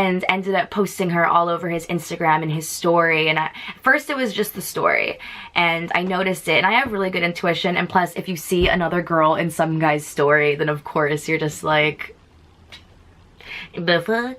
and ended up posting her all over his Instagram and his story. And at first it was just the story, and I noticed it, and I have really good intuition, and plus if you see another girl in some guy's story, then of course you're just like, the fuck?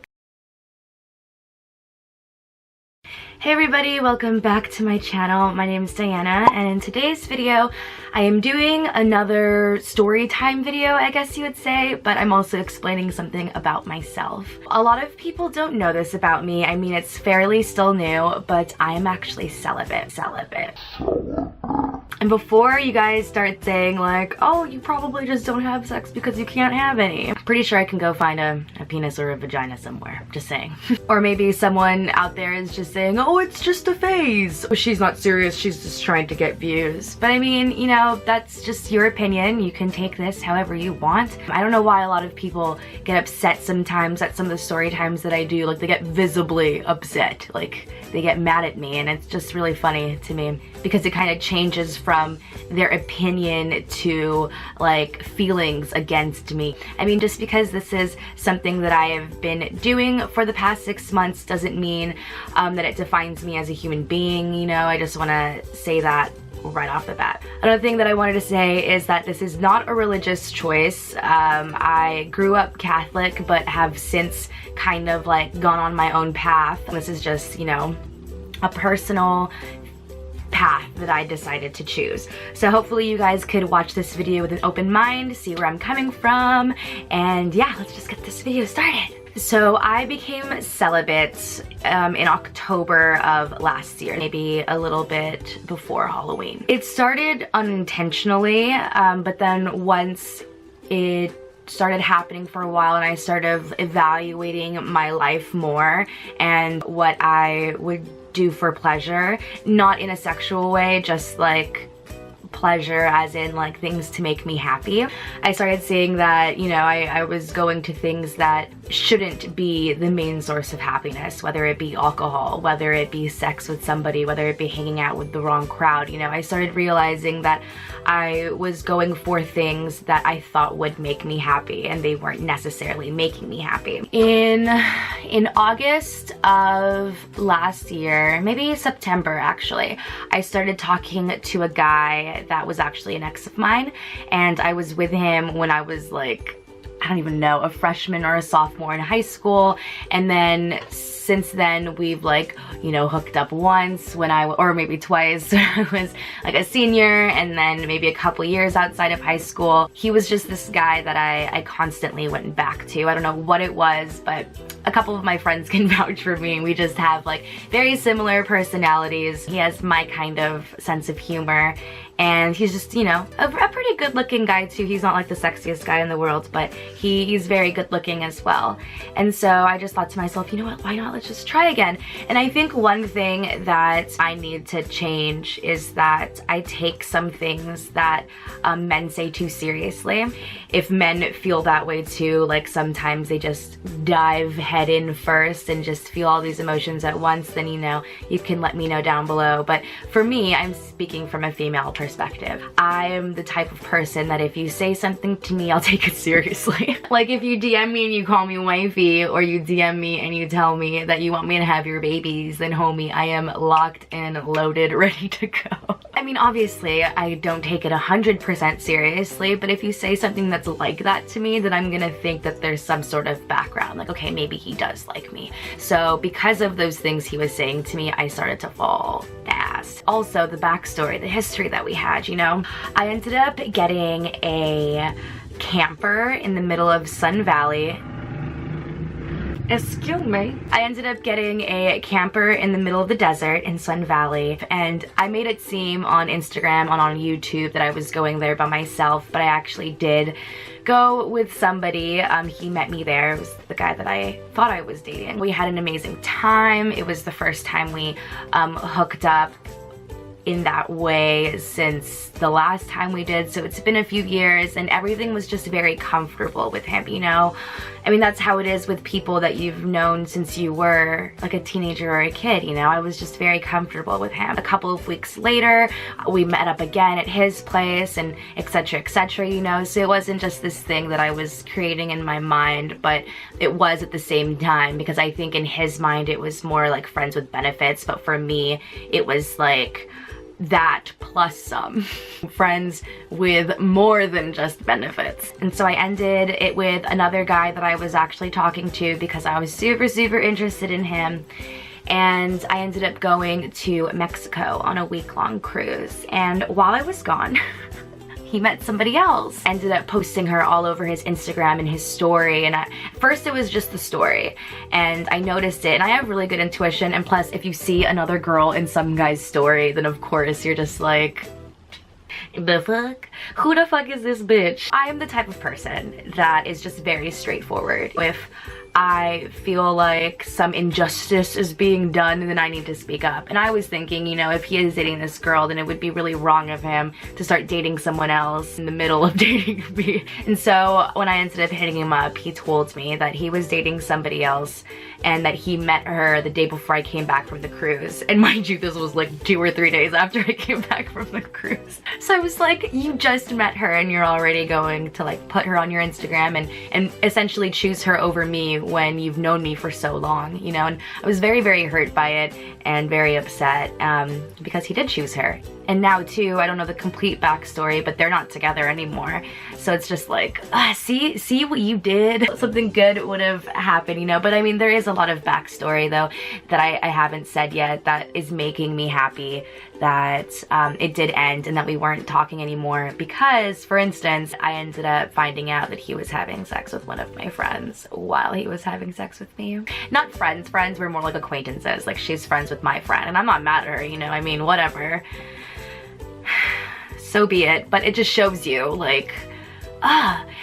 Hey everybody, welcome back to my channel. My name is Diana, and in today's video I am doing another story time video, I guess you would say, but I'm also explaining something about myself. A lot of people don't know this about me. I mean, it's fairly still new, but I am actually celibate. And before you guys start saying like, oh, you probably just don't have sex because you can't have any, I'm pretty sure I can go find a penis or a vagina somewhere, just saying. Or maybe someone out there is just saying, oh, it's just a phase. She's not serious, she's just trying to get views. But I mean, you know, that's just your opinion. You can take this however you want. I don't know why a lot of people get upset sometimes at some of the story times that I do. Like, they get visibly upset. Like, they get mad at me, and it's just really funny to me because it kind of changes from their opinion to like feelings against me. I mean, just because this is something that I have been doing for the past 6 months doesn't mean that it defines me as a human being, you know. I just want to say that right off the bat. Another thing that I wanted to say is that this is not a religious choice. I grew up Catholic but have since kind of like gone on my own path. This is just, you know, a personal path that I decided to choose. So hopefully you guys could watch this video with an open mind, see where I'm coming from, and yeah, let's just get this video started. So I became celibate in October of last year, maybe a little bit before Halloween. It started unintentionally, but then once it started happening for a while and I started evaluating my life more and what I would do for pleasure, not in a sexual way, just like pleasure as in like things to make me happy. I started seeing that, you know, I was going to things that shouldn't be the main source of happiness, whether it be alcohol, whether it be sex with somebody, whether it be hanging out with the wrong crowd. You know, I started realizing that I was going for things that I thought would make me happy, and they weren't necessarily making me happy. In August of last year, maybe September actually, I started talking to a guy that was actually an ex of mine, and I was with him when I was like, I don't even know, a freshman or a sophomore in high school. And then since then we've like, you know, hooked up once when or maybe twice when I was like a senior, and then maybe a couple years outside of high school. He was just this guy that I constantly went back to. I don't know what it was, but a couple of my friends can vouch for me. We just have like very similar personalities. He has my kind of sense of humor, and he's just, you know, a pretty good looking guy too. He's not like the sexiest guy in the world, but he's very good looking as well. And so I just thought to myself, you know what, why not, let's just try again. And I think one thing that I need to change is that I take some things that men say too seriously. If men feel that way too, like sometimes they just dive head in first and just feel all these emotions at once, then, you know, you can let me know down below. But for me, I'm speaking from a female perspective. I am the type of person that if you say something to me, I'll take it seriously. Like if you DM me and you call me wifey, or you DM me and you tell me that you want me to have your babies, then homie, I am locked and loaded, ready to go. I mean, obviously, I don't take it 100% seriously, but if you say something that's like that to me, then I'm gonna think that there's some sort of background, like, okay, maybe he does like me. So because of those things he was saying to me, I started to fall fast. Also, the backstory, the history that we had, you know, I ended up getting a camper in the middle of Sun Valley. Excuse me. I ended up getting a camper in the middle of the desert in Sun Valley, and I made it seem on Instagram and on YouTube that I was going there by myself, but I actually did go with somebody. He met me there. It was the guy that I thought I was dating. We had an amazing time. It was the first time we hooked up in that way since the last time we did, so it's been a few years, and everything was just very comfortable with him, you know? I mean, that's how it is with people that you've known since you were like a teenager or a kid, you know? I was just very comfortable with him. A couple of weeks later, we met up again at his place, and etc., you know? So it wasn't just this thing that I was creating in my mind, but it was at the same time, because I think in his mind it was more like friends with benefits, but for me, it was like that plus some. Friends with more than just benefits. And so I ended it with another guy that I was actually talking to because I was super interested in him. And I ended up going to Mexico on a week-long cruise. And while I was gone, he met somebody else. Ended up posting her all over his Instagram and his story, and at first it was just the story, and I noticed it, and I have really good intuition, and plus if you see another girl in some guy's story, then of course you're just like, the fuck? Who the fuck is this bitch? I am the type of person that is just very straightforward. If I feel like some injustice is being done, and then I need to speak up. And I was thinking, you know, if he is dating this girl, then it would be really wrong of him to start dating someone else in the middle of dating me. And so when I ended up hitting him up, he told me that he was dating somebody else and that he met her the day before I came back from the cruise. And mind you, this was like 2 or 3 days after I came back from the cruise. So I was like, you just met her and you're already going to like put her on your Instagram and essentially choose her over me when you've known me for so long, you know? And I was very hurt by it and very upset because he did choose her. And now too, I don't know the complete backstory, but they're not together anymore. So it's just like, see what you did? Something good would have happened, you know? But I mean, there is a lot of backstory though that I haven't said yet that is making me happy that it did end and that we weren't talking anymore, because for instance, I ended up finding out that he was having sex with one of my friends while he was having sex with me. Not friends, we're more like acquaintances. Like, she's friends with my friend and I'm not mad at her, you know? I mean, whatever. So be it, but it just shows you like,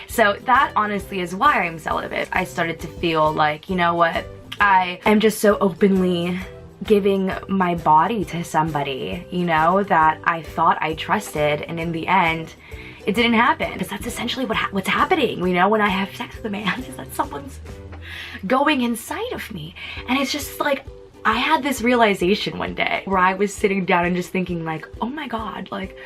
so that honestly is why I'm celibate. I started to feel like, you know what, I am just so openly giving my body to somebody, you know, that I thought I trusted, and in the end it didn't happen. Because that's essentially what's happening, you know, when I have sex with a man, is that someone's going inside of me. And it's just like, I had this realization one day where I was sitting down and just thinking like, oh my god, like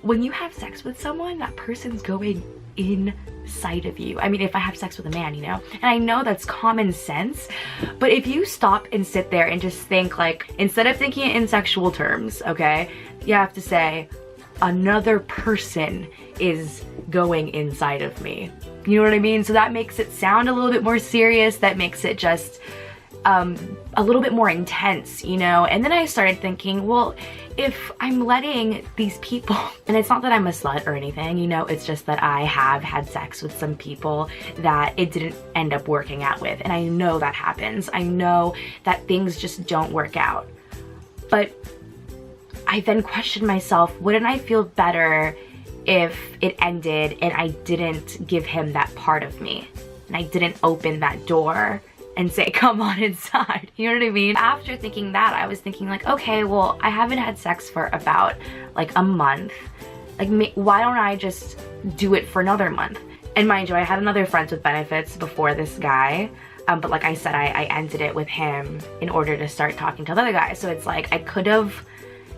when you have sex with someone, that person's going inside of you. I mean, if I have sex with a man, you know? And I know that's common sense, but if you stop and sit there and just think like, instead of thinking it in sexual terms, okay, you have to say, another person is going inside of me. You know what I mean? So that makes it sound a little bit more serious. That makes it just a little bit more intense, you know? And then I started thinking, well, if I'm letting these people, and it's not that I'm a slut or anything, you know, it's just that I have had sex with some people that it didn't end up working out with, and I know that happens. I know that things just don't work out. But I then questioned myself, wouldn't I feel better if it ended and I didn't give him that part of me, and I didn't open that door and say, come on inside, you know what I mean? After thinking that, I was thinking like, okay, well, I haven't had sex for about like a month. Like, why don't I just do it for another month? And mind you, I had another friends with benefits before this guy, but like I said, I ended it with him in order to start talking to other guys. So it's like, I could have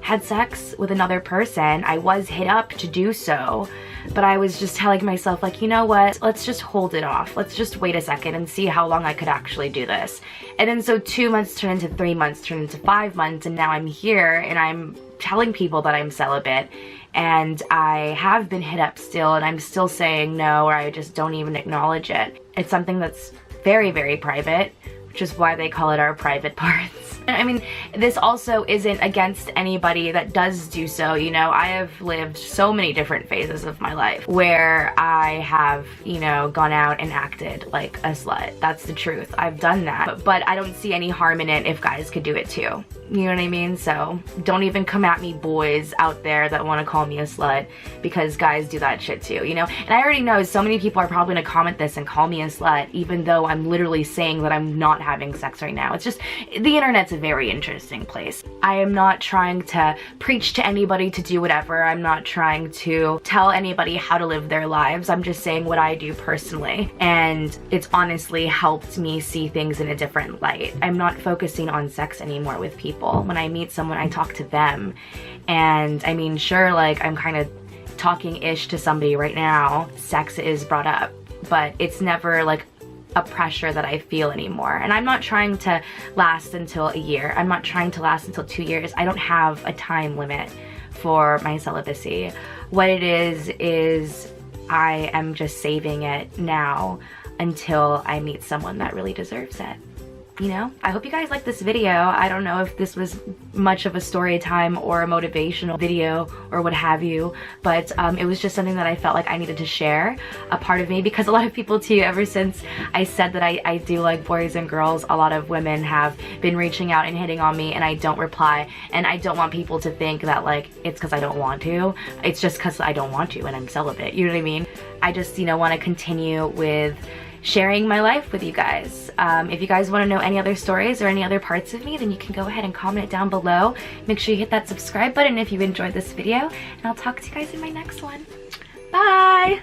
had sex with another person. I was hit up to do so, but I was just telling myself like, you know what, let's just hold it off. Let's just wait a second and see how long I could actually do this. And then so 2 months turned into 3 months, turned into 5 months, and now I'm here and I'm telling people that I'm celibate, and I have been hit up still, and I'm still saying no, or I just don't even acknowledge it. It's something that's very private, which is why they call it our private parts. I mean, this also isn't against anybody that does do so, you know? I have lived so many different phases of my life where I have, you know, gone out and acted like a slut. That's the truth. I've done that. But I don't see any harm in it if guys could do it too. You know what I mean? So don't even come at me, boys out there that want to call me a slut, because guys do that shit too, you know? And I already know so many people are probably gonna comment this and call me a slut, even though I'm literally saying that I'm not having sex right now. It's just, the internet's a very interesting place. I am not trying to preach to anybody to do whatever. I'm not trying to tell anybody how to live their lives. I'm just saying what I do personally. And it's honestly helped me see things in a different light. I'm not focusing on sex anymore with people. When I meet someone, I talk to them. And I mean, sure, like I'm kind of talking-ish to somebody right now, sex is brought up, but it's never like a pressure that I feel anymore. And I'm not trying to last until a year. I'm not trying to last until 2 years. I don't have a time limit for my celibacy. What it is I am just saving it now until I meet someone that really deserves it. You know? I hope you guys liked this video. I don't know if this was much of a story time or a motivational video or what have you, but it was just something that I felt like I needed to share, a part of me, because a lot of people too, ever since I said that I do like boys and girls, a lot of women have been reaching out and hitting on me and I don't reply, and I don't want people to think that like it's because I don't want to. It's just because I don't want to and I'm celibate, you know what I mean? I just, you know, want to continue with sharing my life with you guys. If you guys want to know any other stories or any other parts of me, then you can go ahead and comment it down below. Make sure you hit that subscribe button if you enjoyed this video, and I'll talk to you guys in my next one. Bye!